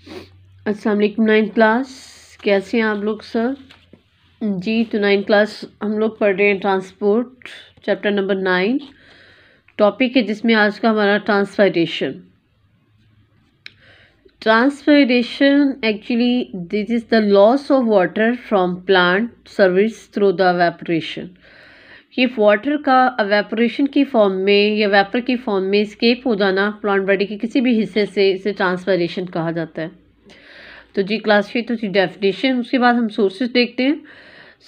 अस्सलाम वालेकुम। 9th class, कैसे हैं आप लोग सर? जी, तो 9th क्लास हम लोग पढ़ रहे हैं ट्रांसपोर्ट, चैप्टर नंबर 9। टॉपिक है जिसमें आज का हमारा transportation. Transportation actually this is the loss of water from plant service through the evaporation. ये वाटर का एवेपोरेशन की फॉर्म में या वेपर की फॉर्म में स्केप हो जाना प्लांट बॉडी के किसी भी हिस्से से, इसे ट्रांसपोर्टेशन कहा जाता है। तो जी क्लास 5 तो जी डेफिनेशन। उसके बाद हम सोर्सेज देखते हैं।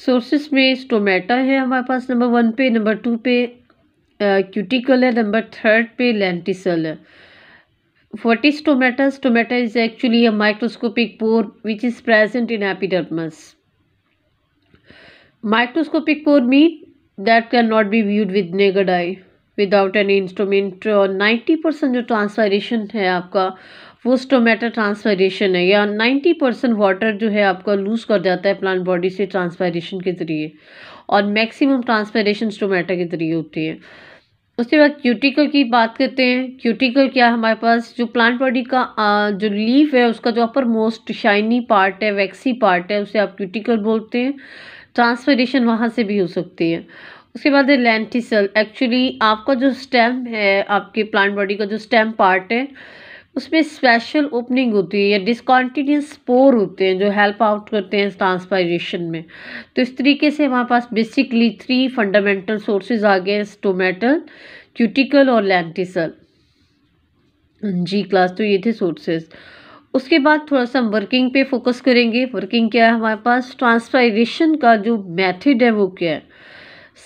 सोर्सेज में स्टोमेटा है हमारे पास नंबर 1 पे, नंबर 2 पे क्यूटिकल है, नंबर 3 पे लेंटिसल है। What is stomata? Stomata is actually a microscopic pore which is present in epidermis. Microscopic pore mean that can not be viewed with naked eye without any instrument. और 90% जो transpiration है आपका वो stomata transpiration है, या 90% water जो है आपका लूज कर जाता है प्लांट बॉडी से ट्रांसपायरेशन के ज़रिए, और मैक्सिमम ट्रांसपायरेशन स्टोमेटा के ज़रिए होती है। उसके बाद क्यूटिकल की बात करते हैं। क्यूटिकल क्या है हमारे पास? जो प्लांट बॉडी का जो लीफ है उसका जो अपर मोस्ट शाइनी पार्ट है, वैक्सी पार्ट है, उसे आप क्यूटिकल बोलते हैं। ट्रांसपायरेशन वहाँ से भी हो सकती है। उसके बाद है लेंटिसल। एक्चुअली आपका जो स्टेम है, आपके प्लांट बॉडी का जो स्टेम पार्ट है, उसमें स्पेशल ओपनिंग होती है या डिसकॉन्टिन्यूस स्पोर होते हैं जो हेल्प आउट करते हैं ट्रांसपायरेशन में। तो इस तरीके से हमारे पास बेसिकली 3 फंडामेंटल सोर्सेज आ गए, स्टोमेटल, क्यूटिकल और लेंटिसल। जी क्लास, तो ये थे सोर्सेज। उसके बाद थोड़ा सा हम वर्किंग पे फोकस करेंगे। वर्किंग क्या है हमारे पास? ट्रांसपायरेशन का जो मेथड है वो क्या है?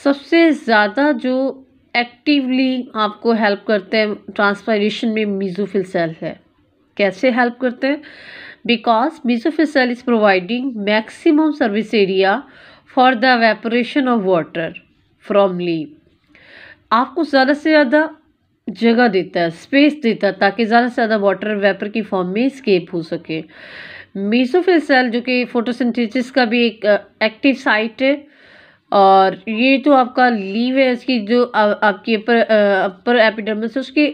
सबसे ज़्यादा जो एक्टिवली आपको हेल्प करते हैं ट्रांसपायरेशन में मेसोफिल सेल है। कैसे हेल्प करते हैं? Because mesophyll cell is providing maximum service area for the evaporation of water from leaf. आपको ज़्यादा से ज़्यादा जगह देता है, स्पेस देता है, ताकि ज़्यादा से ज़्यादा वाटर वेपर की फॉर्म में स्केप हो सके। मेसोफिल सेल जो कि फोटोसिंथेसिस का भी एक एक्टिव साइट है, और ये जो आपका लीव है इसकी जो आपकी अपर एपिडर्मिस है, उसकी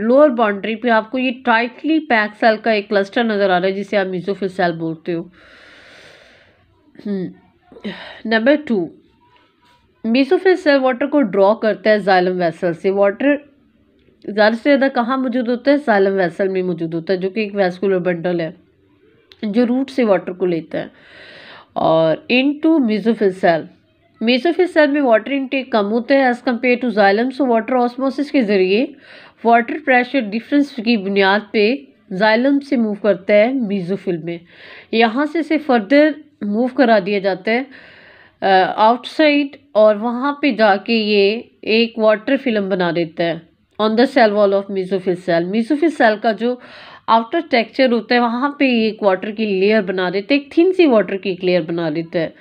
लोअर बाउंड्री पे आपको ये टाइटली पैक सेल का एक क्लस्टर नज़र आ रहा है जिसे आप मेसोफिल सेल बोलते हो। नंबर 2, मेसोफिल सेल वाटर को ड्रॉ करता है जाइलम वेसल से। वाटर ज़्यादा से ज़्यादा कहाँ मौजूद होता है? जाइलम वेसल में मौजूद होता है, जो कि एक वैस्कुलर बंडल है जो रूट से वाटर को लेता है। और into mesophyll cell, mesophyll cell में वाटर इनटेक कम होता है as compare to xylem. So water osmosis के ज़रिए वाटर प्रेशर डिफरेंस की बुनियाद पे जाइलम से मूव करता है मेसोफिल में। यहाँ से इसे फर्दर मूव करा दिया जाता है आउटसाइड, और वहाँ पे जाके ये एक वाटर फिल्म बना देता है on the cell wall of mesophyll cell. Mesophyll cell का जो आउटर टेक्सचर होता है वहाँ पे एक वाटर की लेयर बना देते हैं, एक थिन सी वाटर की एक लेयर बना देता है।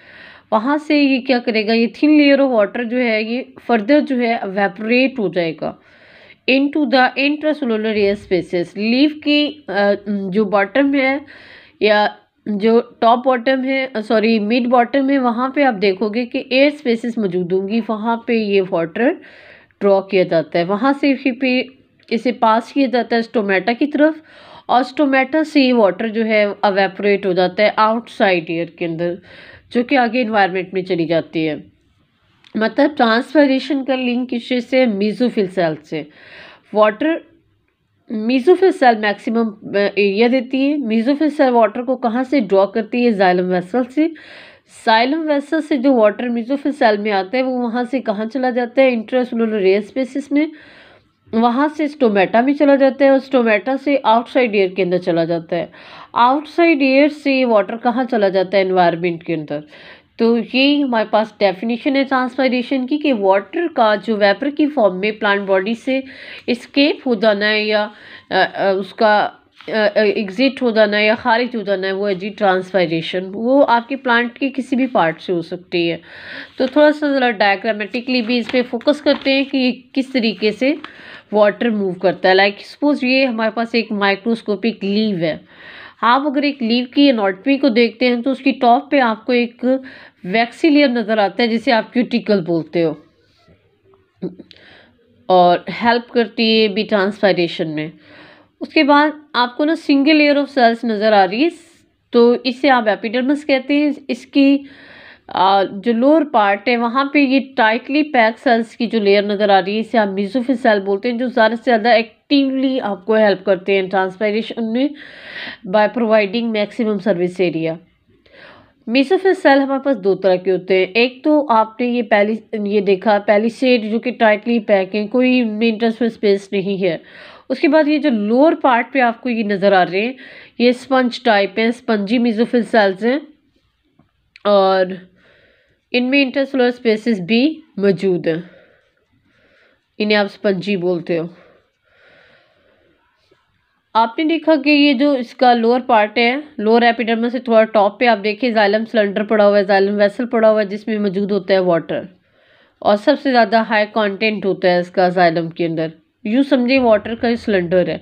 वहाँ से ये क्या करेगा, ये थिन लेयर ऑफ वाटर जो है ये फर्दर जो है एवेपोरेट हो जाएगा into the intracellular air spaces. Leaf की जो बॉटम है या जो टॉप बॉटम है, सॉरी मिड बॉटम है, वहाँ पे आप देखोगे कि एयर स्पेसेस मौजूद होंगी, वहाँ पे ये वाटर ड्रॉ किया जाता है। वहाँ से फिर इसे पास किया जाता है स्टोमेटा की तरफ, और स्टोमेटा से ये वाटर जो है एवेपोरेट हो जाता है आउटसाइड एयर के अंदर, जो कि आगे इन्वायरमेंट में चली जाती है। मतलब ट्रांसपायरेशन का लिंक किससे? मेसोफिल सेल से। Water mesophyll cell maximum area देती है। मेसोफिल सेल वाटर को कहाँ से ड्रॉ करती है? जाइलम वेसल से। जाइलम वेसल से जो वाटर मेसोफिल सेल में आता है वो वहाँ से कहाँ चला जाता है? इंट्रासेलुलर एयर स्पेसिस में। वहाँ से स्टोमेटा में चला जाता है, और स्टोमेटा से आउटसाइड एयर के अंदर चला जाता है। आउटसाइड एयर से वाटर कहाँ चला जाता है? एनवायरनमेंट के अंदर। तो यही हमारे पास डेफिनेशन है ट्रांसपायरेशन की, कि वाटर का जो वेपर की फॉर्म में प्लांट बॉडी से एस्केप हो जाना है या उसका एग्जिट हो जाना है या खारिज हो जाना है, वो है जी ट्रांसपायरेशन। वो आपके प्लांट के किसी भी पार्ट से हो सकती है। तो थोड़ा सा ज़रा डायग्रामेटिकली भी इस पर फोकस करते हैं कि ये किस तरीके से वाटर मूव करता है। लाइक सपोज ये हमारे पास एक माइक्रोस्कोपिक लीव है। आप अगर एक लीव की एनाटॉमी को देखते हैं तो उसकी टॉप पे आपको एक वैक्सी लेयर नज़र आता है जिसे आप क्यूटिकल बोलते हो, और हेल्प करती है भी ट्रांसपायरेशन में। उसके बाद आपको ना सिंगल लेयर ऑफ सेल्स नज़र आ रही है, तो इसे आप एपिडर्मिस कहते हैं। इसकी जो लोअर पार्ट है वहाँ पे ये टाइटली पैक सेल्स की जो लेयर नज़र आ रही है इसे आप मेसोफिल सेल बोलते हैं, जो ज़्यादा से ज़्यादा एक्टिवली आपको हेल्प करते हैं ट्रांसपायरेशन में by providing maximum service area. Mesophyll cell हमारे पास दो तरह के होते हैं। एक तो आपने ये देखा पैलिसेड, जो कि टाइटली पैक है, कोई इनमें इंटरस्पेस स्पेस नहीं है। उसके बाद ये जो लोअर पार्ट पे आपको ये नज़र आ रहे हैं, ये स्पंज टाइप हैं, स्पंजी मेसोफिल सेल्स हैं, और इनमें इंटरसेलुलर स्पेसेस भी मौजूद हैं। इन्हें आप स्पंजी बोलते हो। आपने देखा कि ये जो इसका लोअर पार्ट है, लोअर एपिडर्मिस से थोड़ा टॉप पे आप देखिए जाइलम सिलेंडर पड़ा हुआ है, जाइलम वेसल पड़ा हुआ है, जिसमें मौजूद होता है वाटर, और सबसे ज़्यादा हाई कंटेंट होता है इसका जाइलम के अंदर। यूँ समझिए वाटर का सिलेंडर है,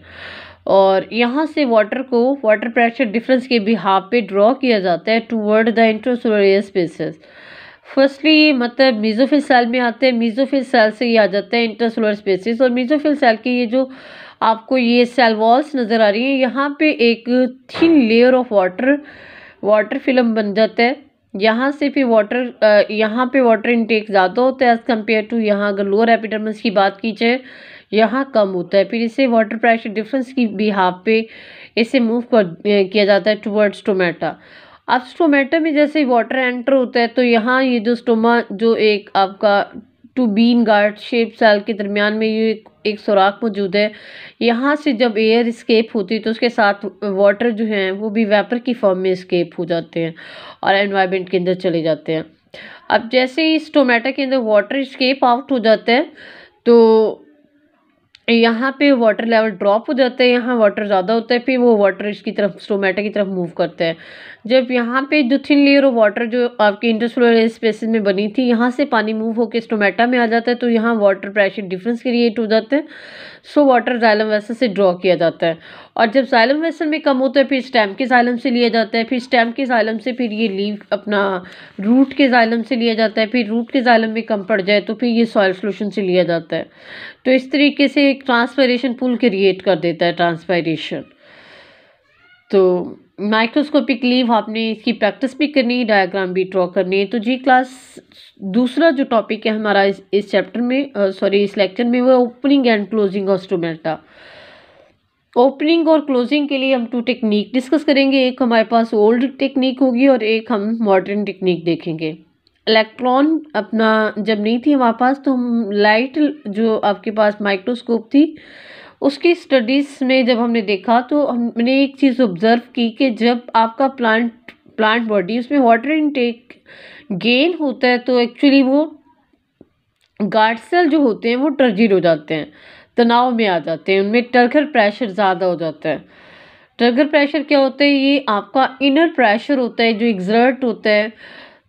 और यहाँ से वाटर को वाटर प्रेशर डिफरेंस के बिहाफ पे ड्रॉ किया जाता है toward the intercellular air spaces. Firstly मतलब मेसोफिल सेल में आते हैं, मेसोफिल सेल से ये आ जाता है इंटरसोलर स्पेसेस, और मेसोफिल सेल की ये जो आपको ये सेल वॉल्स नज़र आ रही है, यहाँ पे एक thin layer of water film बन जाता है। यहाँ से फिर यहाँ पे वाटर इनटेक ज़्यादा होता है एज़ कम्पेयर टू यहाँ, अगर लोअर एपिडर्मिस की बात की जाए यहाँ कम होता है। फिर इसे वाटर प्रेशर डिफरेंस की बिहाफ पे इसे मूव किया जाता है टुवर्ड्स स्टोमेटा। अब स्टोमेटा में जैसे वाटर एंटर होता है तो यहाँ ये जो स्टोमा, जो एक आपका two bean guard shape cell के दरमियान में ये एक सुराख मौजूद है, यहाँ से जब एयर स्केप होती है तो उसके साथ वाटर जो हैं वो भी वेपर की फॉर्म में स्केप हो जाते हैं और एनवायरनमेंट के अंदर चले जाते हैं। अब जैसे ही स्टोमेटा के अंदर वाटर स्केप आउट हो जाता है तो यहाँ पे वाटर लेवल ड्रॉप हो जाता है, यहाँ वाटर ज़्यादा होता है, फिर वो वाटर इसकी तरफ स्टोमेटा की तरफ मूव करता है। जब यहाँ पे जो थिन लेयर ऑफ वाटर जो आपके इंटरसोलर स्पेसेस में बनी थी, यहाँ से पानी मूव होकर स्टोमेटा में आ जाता है, तो यहाँ वाटर प्रेशर डिफरेंस क्रिएट हो जाता है। सो वाटर जाइलम वेसल से ड्रॉ किया जाता है, और जब जाइलम वेसल में कम होता है फिर स्टेम के जाइलम से लिया जाता है, फिर स्टेम के जाइलम से फिर ये लीव अपना रूट के जाइलम से लिया जाता है, फिर रूट के जाइलम में कम पड़ जाए तो फिर ये सॉइल सोल्यूशन से लिया जाता है। तो इस तरीके से एक ट्रांसपायरेशन पूल क्रिएट कर देता है ट्रांसपायरेशन। तो माइक्रोस्कोपिक लीव आपने इसकी प्रैक्टिस भी करनी है, डायग्राम भी ड्रॉ करनी है। तो जी क्लास दूसरा जो टॉपिक है हमारा इस चैप्टर में इस लेक्चर में, वो opening and closing of stomata. Opening और क्लोजिंग के लिए हम टू टेक्निक डिस्कस करेंगे, एक हमारे पास ओल्ड टेक्निक होगी और एक हम मॉडर्न टेक्निक देखेंगे। इलेक्ट्रॉन अपना जब नहीं थी हमारे पास तो हम लाइट जो आपके पास माइक्रोस्कोप थी उसकी स्टडीज़ में जब हमने देखा तो हमने एक चीज़ ऑब्जर्व की कि जब आपका प्लांट बॉडी उसमें वाटर इनटेक गेन होता है तो एक्चुअली वो गार्ड सेल जो होते हैं वो टर्जिड हो जाते हैं, तनाव में आ जाते हैं, उनमें टर्गर प्रेशर ज़्यादा हो जाता है। टर्गर प्रेशर क्या होता है? ये आपका इनर प्रेशर होता है जो एग्जर्ट होता है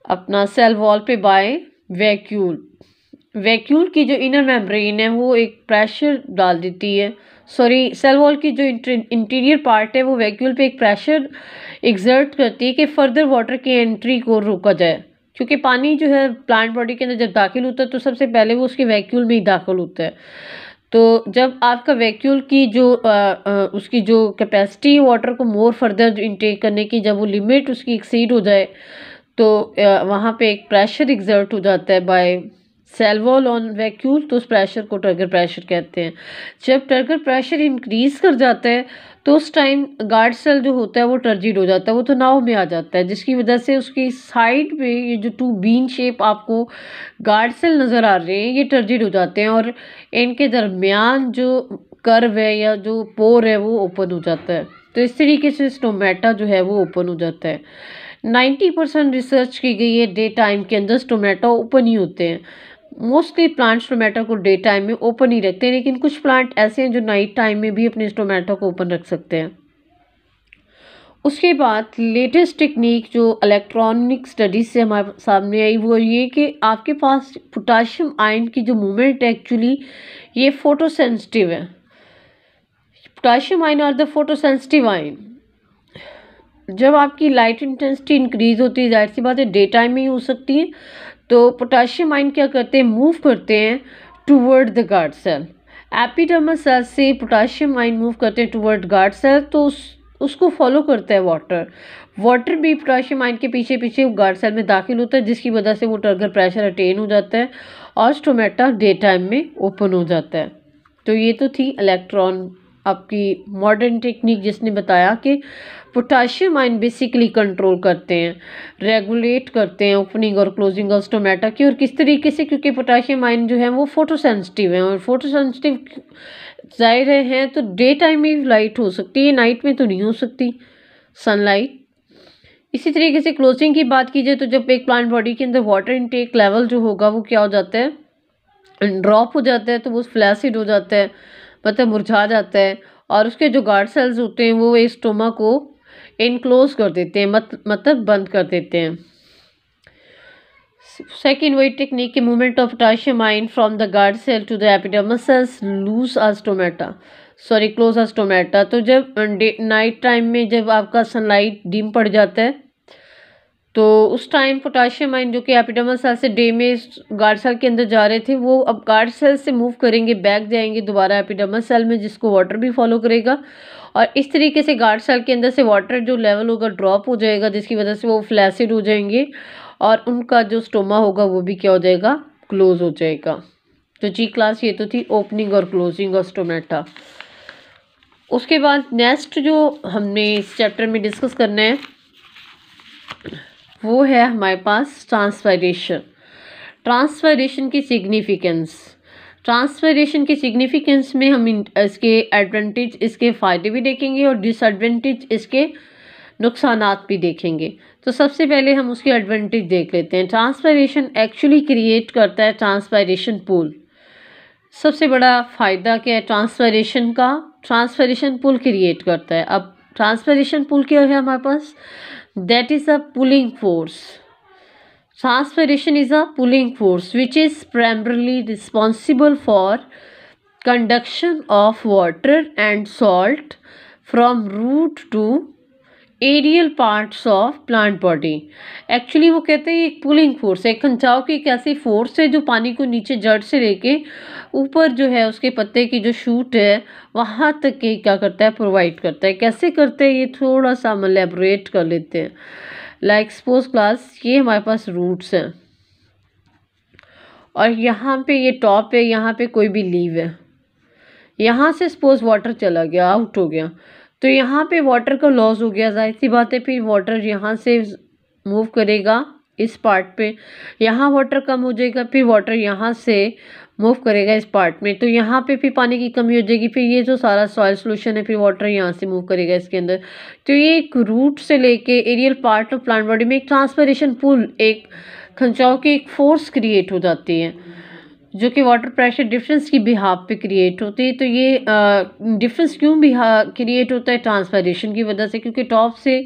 अपना सेल वॉल पे बाय वैक्यूल की जो इनर मेम्ब्रेन है वो एक प्रेशर डाल देती है, सेल वॉल की जो इंटीरियर पार्ट है वो वैक्यूल पे एक प्रेशर एग्जर्ट करती है कि फर्दर वाटर की एंट्री को रोका जाए, क्योंकि पानी जो है प्लांट बॉडी के अंदर जब दाखिल होता है तो सबसे पहले वो उसके वैक्यूल में ही दाखिल होता है। तो जब आपका वैक्यूल की जो उसकी जो कैपेसिटी वाटर को मोर फर्दर इनटेक करने की, जब वो लिमिट उसकी एक्सीड हो जाए तो वहाँ पे एक प्रेशर एग्जर्ट हो जाता है by cell wall on vacuole, तो उस प्रेशर को टर्गर प्रेशर कहते हैं। जब टर्गर प्रेशर इंक्रीज कर जाता है तो उस टाइम गार्ड सेल जो होता है वो टर्जिड हो जाता है, वो तनाव में आ जाता है, जिसकी वजह से उसकी साइड पे ये जो टू बीन शेप आपको गार्ड सेल नज़र आ रहे हैं ये टर्जिड हो जाते हैं, और इनके दरमियान जो कर्व है या जो पोर है वो ओपन हो जाता है। तो इस तरीके से स्टोमेटा जो है वो ओपन हो जाता है। 90% रिसर्च की गई है डे टाइम के अंदर स्टोमेटा ओपन ही होते हैं। मोस्टली प्लांट स्टोमेटा को डे टाइम में ओपन ही रखते हैं, लेकिन कुछ प्लांट ऐसे हैं जो नाइट टाइम में भी अपने स्टोमेटा को ओपन रख सकते हैं। उसके बाद लेटेस्ट टेक्निक जो इलेक्ट्रॉनिक स्टडीज से हमारे सामने आई वो ये कि आपके पास पोटाशियम आयन की जो मूवमेंट है एक्चुअली ये फोटोसेंसिटिव है। Potassium ion are the photosensitive ion. जब आपकी लाइट इंटेंसिटी इंक्रीज होती है, जाहिर सी बात है डे टाइम में ही हो सकती है, तो पोटाशियम आयन क्या करते हैं, मूव करते हैं toward the guard cell epidermal cell से पोटाशियम आयन मूव करते हैं टुवर्ड गार्ड सेल, तो उसको फॉलो करता है वाटर भी पोटाशियम आयन के पीछे पीछे गार्ड सेल में दाखिल होता है, जिसकी वजह से वो टर्गर प्रेशर अटेन हो जाता है और स्टोमेटा डे टाइम में ओपन हो जाता है। तो ये तो थी इलेक्ट्रॉन आपकी मॉडर्न टेक्निक, जिसने बताया कि पोटाशियम आयन बेसिकली कंट्रोल करते हैं, रेगुलेट करते हैं ओपनिंग और क्लोजिंग ऑफ स्टोमेटा की। और किस तरीके से, क्योंकि पोटाशियम आयन जो है वो फोटोसेंसिटिव है, और फोटोसेंसिटिव जाहिर हैं तो डे टाइम में लाइट हो सकती है, नाइट में तो नहीं हो सकती सनलाइट। इसी तरीके से क्लोजिंग की बात कीजिए तो जब एक प्लांट बॉडी के अंदर वाटर इनटेक लेवल जो होगा वो क्या हो जाता है, ड्रॉप हो जाता है, तो वो फ्लैसिड हो जाता है, मतलब मुरझा जाता है, और उसके जो गार्ड सेल्स होते हैं वो इस स्टोमा को इनक्लोज कर देते हैं, मतलब बंद कर देते हैं। सेकेंड वही टेक्निक के movement of potassium ion from the guard cell to the epidermal cells loose a stomata, sorry close a stomata. तो जब नाइट टाइम में जब आपका सनलाइट डिम पड़ जाता है तो उस टाइम पोटाशियम आयन जो कि एपिडर्मल सेल से डे में गार्ड सेल के अंदर जा रहे थे, वो अब गार्ड सेल से मूव करेंगे, बैक जाएंगे दोबारा एपिडर्मल सेल में, जिसको वाटर भी फॉलो करेगा, और इस तरीके से गार्ड सेल के अंदर से वाटर जो लेवल होगा ड्रॉप हो जाएगा, जिसकी वजह से वो फ्लैसिड हो जाएंगे और उनका जो स्टोमा होगा वो भी क्या हो जाएगा, क्लोज हो जाएगा। तो जी क्लास ये तो थी ओपनिंग और क्लोजिंग ऑफ स्टोमेटा। उसके बाद नेक्स्ट जो हमने इस चैप्टर में डिस्कस करना है वो है हमारे पास ट्रांसफरेशन। ट्रांसफरेशन की सिग्निफिकेंस, ट्रांसफरेशन की सिग्निफिकेंस में हम इसके एडवांटेज, इसके फ़ायदे भी देखेंगे और डिसएडवांटेज, इसके नुकसानात भी देखेंगे। तो सबसे पहले हम उसके एडवांटेज देख लेते हैं। ट्रांसफरेशन एक्चुअली क्रिएट करता है ट्रांसफरेशन पूल। सबसे बड़ा फ़ायदा क्या है ट्रांसफरेशन का, ट्रांसफरेशन पूल क्रिएट करता है। अब ट्रांसफरेशन पूल क्या है हमारे पास, that is a pulling force. Transpiration is a pulling force which is primarily responsible for conduction of water and salt from root to aerial parts of plant body. Actually वो कहते हैं एक पुलिंग फोर्स है, खिंचाव की एक ऐसी force है जो पानी को नीचे जड़ से लेके ऊपर जो है उसके पत्ते की जो शूट है वहाँ तक के क्या करता है, प्रोवाइड करता है। कैसे करते हैं ये थोड़ा सा हम एलेबोरेट कर लेते हैं। लाइक सपोज क्लास ये हमारे पास रूट्स हैं और यहाँ पे ये टॉप है, यहाँ पे कोई भी लीव है, यहाँ से सपोज वाटर चला गया, आउट हो गया, तो यहाँ पे वाटर का लॉस हो गया, जाहिर सी बात है फिर वाटर यहाँ से मूव करेगा इस पार्ट पे, यहाँ वाटर कम हो जाएगा, फिर वाटर यहाँ से मूव करेगा इस पार्ट में, तो यहाँ पे फिर पानी की कमी हो जाएगी, फिर ये जो सारा सॉइल सोल्यूशन है फिर वाटर यहाँ से मूव करेगा इसके अंदर। तो ये एक रूट से लेके aerial part of plant body में एक ट्रांसपरेशन पुल, एक खिंचाव की एक फोर्स क्रिएट हो जाती है जो कि वाटर प्रेशर डिफरेंस की बिहाफ पे क्रिएट होती है। तो ये डिफरेंस क्यों क्रिएट होता है, ट्रांसपरेशन की वजह से, क्योंकि टॉप से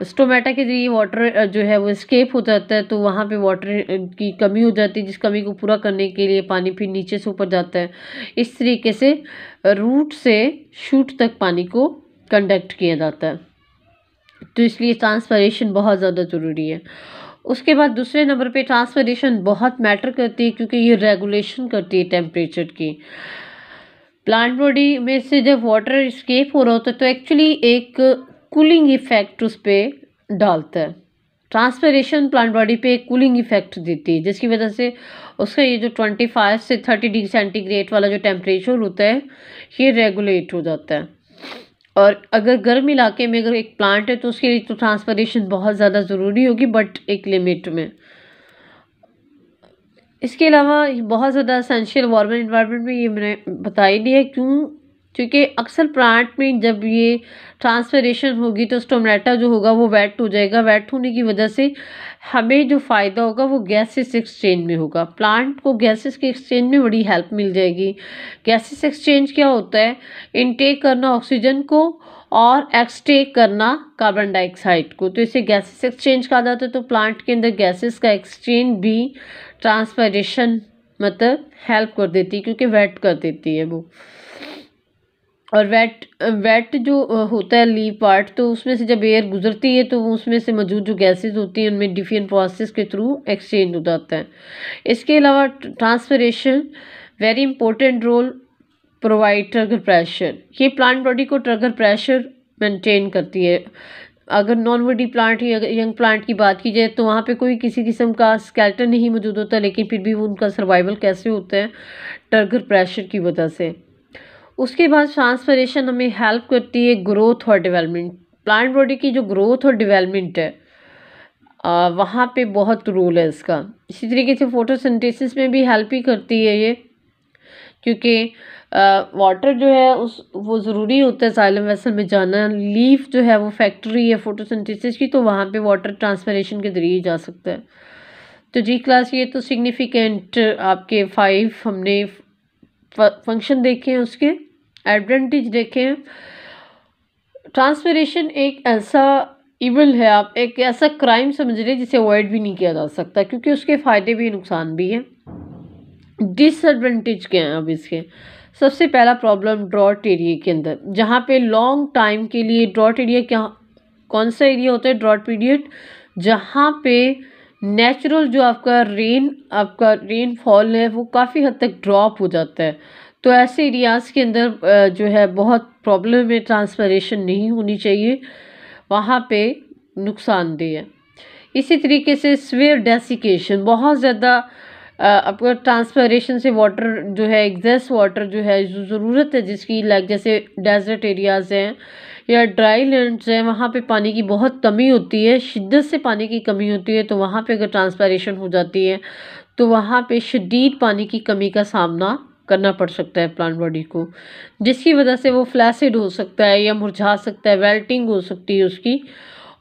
स्टोमेटा के जरिए वाटर जो है वो एस्केप हो जाता है, तो वहाँ पे वाटर की कमी हो जाती है, जिस कमी को पूरा करने के लिए पानी फिर नीचे से ऊपर जाता है। इस तरीके से रूट से शूट तक पानी को कंडक्ट किया जाता है, तो इसलिए ट्रांसपरेशन बहुत ज़्यादा ज़रूरी है। उसके बाद दूसरे नंबर पे ट्रांसपरेशन बहुत मैटर करती है क्योंकि ये रेगुलेशन करती है टेम्परेचर की। प्लांट बॉडी में से जब वाटर एस्केप हो रहा होता है तो एक्चुअली एक कूलिंग इफेक्ट उस पर डालता है। ट्रांसपरेशन प्लांट बॉडी पे एक कूलिंग इफेक्ट देती है, जिसकी वजह से उसका ये जो 25 से 30 डिग्री सेंटीग्रेड वाला जो टेम्परेचर होता है ये रेगुलेट हो जाता है। और अगर गर्म इलाके में अगर एक प्लांट है तो उसके लिए तो ट्रांसपरेशन बहुत ज़्यादा ज़रूरी होगी, बट एक लिमिट में। इसके अलावा बहुत ज़्यादा एसेंशियल वार्म इन्वायरमेंट में ये मैंने बता ही दिया क्यों, क्योंकि अक्सर प्लांट में जब ये ट्रांसपरेशन होगी तो स्टोमेटा जो होगा वो वेट हो जाएगा। वेट होने की वजह से हमें जो फ़ायदा होगा वो गैसेस एक्सचेंज में होगा। प्लांट को गैसेस के एक्सचेंज में बड़ी हेल्प मिल जाएगी। गैसेस एक्सचेंज क्या होता है, इनटेक करना ऑक्सीजन को और एक्सटेक करना कार्बन डाइऑक्साइड को, तो इसे गैसेस एक्सचेंज कहा जाता है। तो प्लांट के अंदर गैसेस का एक्सचेंज भी ट्रांसपरेशन मतलब हेल्प कर देती है, क्योंकि वेट कर देती है वो। और वेट जो होता है लीव पार्ट, तो उसमें से जब एयर गुजरती है तो उसमें से मौजूद जो गैसेस होती हैं उनमें डिफरेंट प्रोसेस के थ्रू एक्सचेंज हो जाता है। इसके अलावा transpiration very important role provide trigger pressure, ये प्लांट बॉडी को ट्रिगर प्रेशर मेंटेन करती है। अगर नॉन वुडी प्लांट या यंग प्लांट की बात की जाए तो वहाँ पे कोई किसी किस्म का स्केलेटन नहीं मौजूद होता, लेकिन फिर भी वो उनका सर्वाइवल कैसे होता है, ट्रिगर प्रेशर की वजह से। उसके बाद ट्रांसपरेशन हमें हेल्प करती है ग्रोथ और डेवलपमेंट। प्लांट बॉडी की जो ग्रोथ और डेवलपमेंट है वहाँ पे बहुत रोल है इसका। इसी तरीके से फोटोसिंथेसिस में भी हेल्प ही करती है ये, क्योंकि वाटर जो है वो ज़रूरी होता है जाइलम वेसल में जाना। लीफ जो है वो फैक्ट्री है फोटोसिंथेसिस की, तो वहाँ पे वाटर ट्रांसपरेशन के ज़रिए जा सकता है। तो जी क्लास, ये तो सिग्निफिकेंट आपके 5 हमने फंक्शन देखे हैं, उसके एडवांटेज देखे हैं। ट्रांसपरेशन एक ऐसा इवल है, आप एक ऐसा क्राइम समझ रहे जिसे अवॉइड भी नहीं किया जा सकता, क्योंकि उसके फ़ायदे भी नुकसान भी हैं। डिसएडवांटेज क्या है अब इसके? सबसे पहला प्रॉब्लम ड्रॉट एरिया के अंदर, जहाँ पे लॉन्ग टाइम के लिए ड्रॉट एरिया क्या कौन सा एरिया होता है? ड्रॉट पीरियड, जहाँ पे नेचुरल जो आपका रेनफॉल है वो काफ़ी हद तक ड्रॉप हो जाता है। तो ऐसे एरियाज़ के अंदर जो है बहुत प्रॉब्लम है, ट्रांसपरेशन नहीं होनी चाहिए, वहाँ पे नुकसानदेह है। इसी तरीके से स्वेयर डेसिकेशन, बहुत ज़्यादा आपका ट्रांसपरेशन से वाटर जो है, एग्जेस वाटर जो है, जो ज़रूरत है जिसकी, लाइक जैसे डेजर्ट एरियाज़ हैं या ड्राई लैंड्स हैं, वहाँ पे पानी की बहुत कमी होती है, शिद्दत से पानी की कमी होती है। तो वहाँ पे अगर ट्रांसपरेशन हो जाती है तो वहाँ पे शदीद पानी की कमी का सामना करना पड़ सकता है प्लांट बॉडी को, जिसकी वजह से वो फ्लैसिड हो सकता है या मुरझा सकता है, वेल्टिंग हो सकती है उसकी,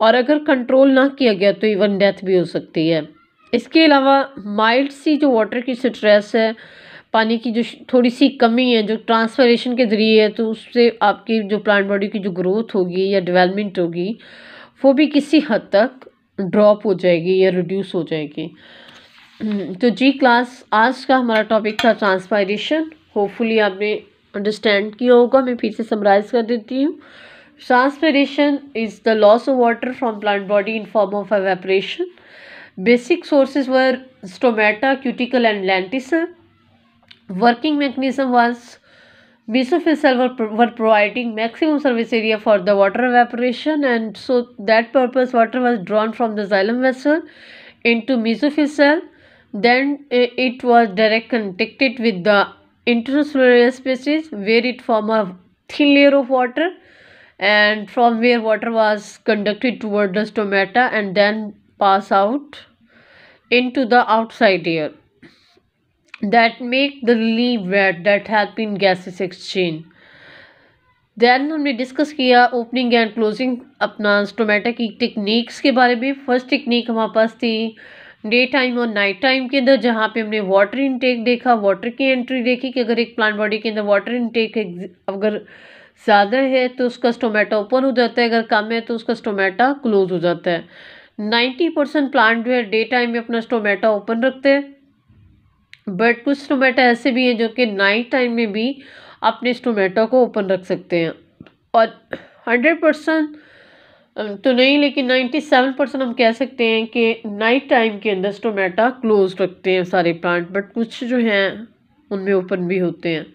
और अगर कंट्रोल ना किया गया तो इवन डेथ भी हो सकती है। इसके अलावा माइल्ड सी जो वाटर की स्ट्रेस है, पानी की जो थोड़ी सी कमी है जो ट्रांसपरेशन के ज़रिए है, तो उससे आपकी जो प्लांट बॉडी की जो ग्रोथ होगी या डेवलपमेंट होगी वो भी किसी हद तक ड्रॉप हो जाएगी या रिड्यूस हो जाएगी। तो जी क्लास, आज का हमारा टॉपिक था ट्रांसपायरेशन। होपफुली आपने अंडरस्टैंड किया होगा। मैं फिर से समराइज़ कर देती हूँ। Transpiration is the loss of water from plant body in form of evaporation. Basic sources were stomata, cuticle and lenticel. Working mechanism was mesophyll cell were providing maximum surface area for the water evaporation, and so that purpose water was drawn from the xylem vessel into mesophyll cell. Then it was direct contacted with the intercellular spaces where it formed a thin layer of water, and from where water was conducted toward the stomata and then pass out into the outside air that make the leaf wet, that help in gases exchange. Then हमने discuss किया opening and closing अपना stomata की techniques के बारे में। First technique हमारे पास थी डे टाइम और नाइट टाइम के अंदर, जहाँ पे हमने वाटर इनटेक देखा, वाटर की एंट्री देखी कि अगर एक प्लांट बॉडी के अंदर वाटर इनटेक अगर ज़्यादा है तो उसका स्टोमेटा ओपन हो जाता है, अगर कम है तो उसका स्टोमेटा क्लोज हो जाता है। 90% प्लांट जो है डे टाइम में अपना स्टोमेटा ओपन रखते हैं, बट कुछ स्टोमेटा ऐसे भी हैं जो कि नाइट टाइम में भी अपने स्टोमेटा को ओपन रख सकते हैं। और 100% तो नहीं, लेकिन 97% हम कह सकते हैं कि नाइट टाइम के अंदर स्टोमेटा क्लोज रखते हैं सारे प्लांट, बट कुछ जो हैं उनमें ओपन भी होते हैं।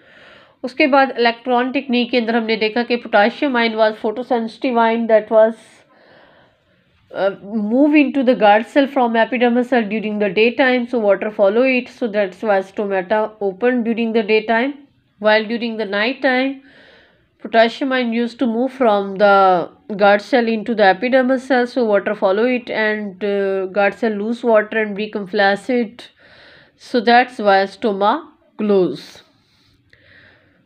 उसके बाद इलेक्ट्रॉन टेक्निक के अंदर हमने देखा कि potassium ion was photosensitive ion that was move into the guard cell from epidermal cell during the daytime, so water follow it, so that's why stomata open during the daytime, while during the night time potassium ion used to move from the guard cell into the epidermal cell, so water follow it and guard cell lose water and become flaccid, so that's why stoma close.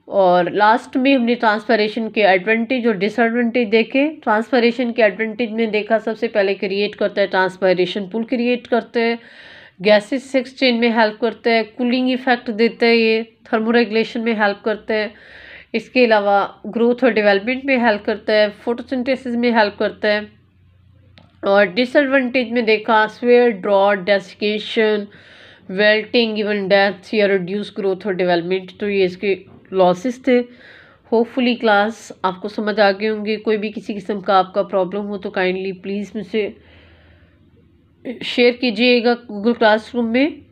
और last में हमने transpiration के advantage और disadvantage देखे। Transpiration के advantage में देखा, सबसे पहले क्रिएट करता है ट्रांसपायरेशन पुल क्रिएट करते हैं, गैसेस एक्सचेंज में हेल्प करता है, कूलिंग इफेक्ट देता है, ये थर्मोरेगुलेशन में हेल्प करता है, इसके अलावा ग्रोथ और डेवलपमेंट में हेल्प करता है, फोटोसिंथेसिस में हेल्प करता है। और डिसएडवांटेज में देखा swear, drought, desiccation, wilting, even death या रिड्यूस ग्रोथ और डेवलपमेंट, तो ये इसके लॉसेस थे। होपफुली क्लास आपको समझ आ गए होंगे। कोई भी किसी किस्म का आपका प्रॉब्लम हो तो काइंडली प्लीज़ मुझसे शेयर कीजिएगा गूगल क्लासरूम में।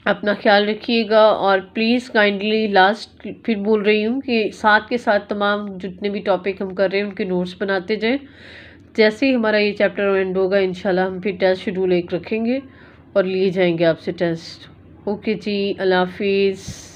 अपना ख्याल रखिएगा और प्लीज़ काइंडली लास्ट फिर बोल रही हूँ कि साथ के साथ तमाम जितने भी टॉपिक हम कर रहे हैं उनके नोट्स बनाते जाएं। जैसे ही हमारा ये चैप्टर एंड होगा इंशाल्लाह हम फिर टेस्ट शेड्यूल एक रखेंगे और लिए जाएंगे आपसे टेस्ट। ओके जी, अल्लाह हाफिज़।